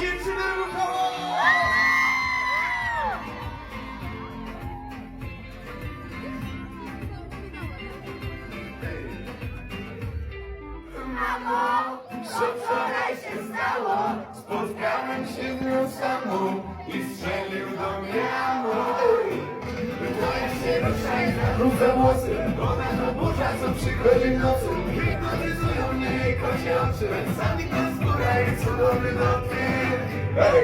Dziewczyny ruchowo! Mamo, co wczoraj się stało? Spotkałem się z nią samą i strzelił do mnie amor. Wydaje się ruszaj za brudne włosy. Ona to burza, co przychodzi w nocy. Hipnotyzują mnie jej kocie oczy. Sami ta skóra i cudowny dotyk. Hej!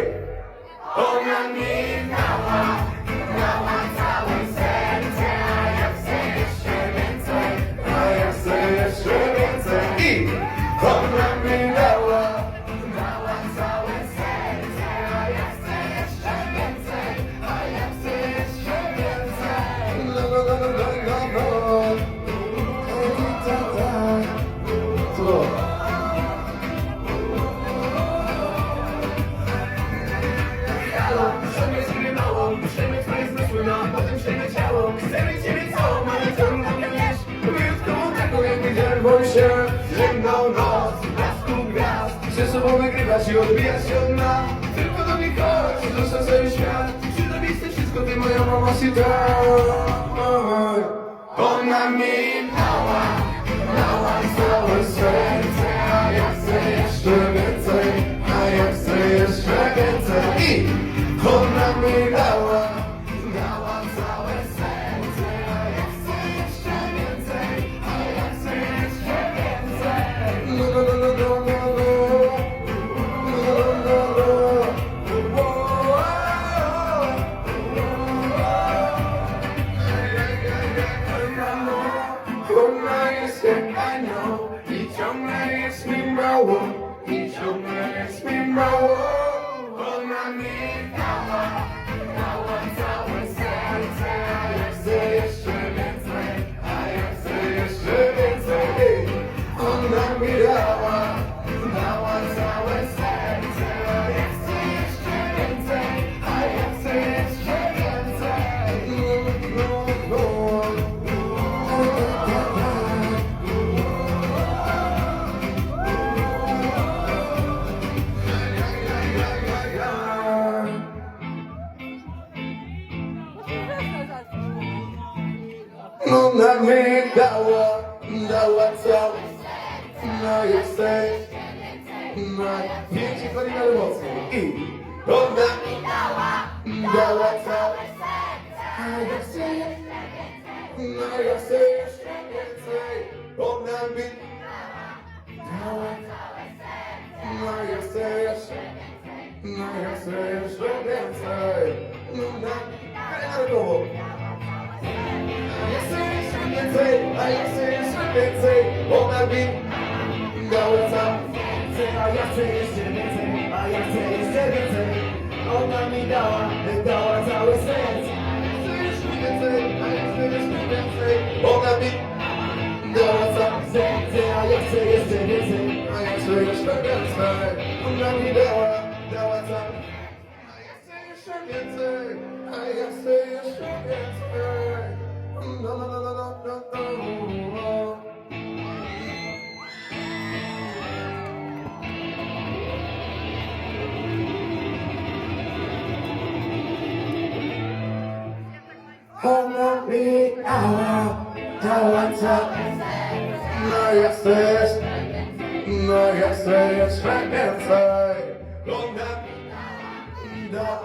Ona mi dała całe serce, a ja chcę jeszcze więcej. A ja chcę jeszcze więcej. I ona mi dała. Dała całe serce, a ja chcę jeszcze więcej. A ja chcę jeszcze więcej. No, no, no, no, no, no. Co? Halo, sobie zgrywało, musimy twoje zmysły, no a potem przejmę ciało. Chcemy ciebie całą, ale to mogę mieć. Wyjątkową taką, jak widziałem się zimną noc, blasku gwiazd. Chcę sobą wygrywać i odbijać się od nas. Tylko do mnie chodź, zostaw sobie świat. Przyrobić to wszystko, ty moja mama si Ona mi dała całe serce, a ja chcę jeszcze więcej, a ja chcę jeszcze więcej. I ona mi dała całe serce, a ja chcę jeszcze więcej, a ja chcę jeszcze więcej. No, no, no, no, no, no, no. No, no, no. Ona jest jak anioł i ciągle jest mi mało, i ciągle jest mi mało. Ona mi dała całe serce, a ja chcę jeszcze więcej, a ja chcę jeszcze więcej. Ona mi dała całe serce, a ja chcę jeszcze więcej, a ja chcę jeszcze więcej. No, no, no. Ona mi dała całe, no jesteś, no więcej chodzi na emocje. I ona mi dała całe, a ja chcę, no ja chcę jeszcze więcej. Ona mi dała, no ja chcę jeszcze, no ja chcę jeszcze więcej. Ona mi dała. A ja chcę jeszcze więcej, ona mi dała całe serce, a ja chcę jeszcze więcej, a ja chcę jeszcze więcej. Ona mi dała całe serce, chcę jeszcze więcej, a ja chcę jeszcze więcej. Ona mi dała całe serce, a ja chcę jeszcze więcej, a ja chcę jeszcze więcej. Ona mi dała całe, a ja chcę jeszcze więcej, a ja chcę jeszcze więcej. No, no, no, no, no, no, no. Ona mi dała całe, no ja chcę, no ja chcę jeszcze więcej. Ona mi dała,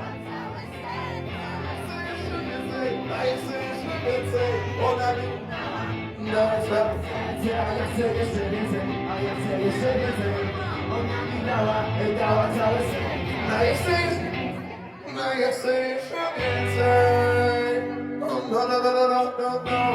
a ja chcę jeszcze więcej. Ona mi dała całe serce, a ja chcę jeszcze więcej, a ja chcę jeszcze więcej. Ona mi dała całe serce, a ja chcę jeszcze, no ja chcę jeszcze więcej. No, no, no, no, no, no.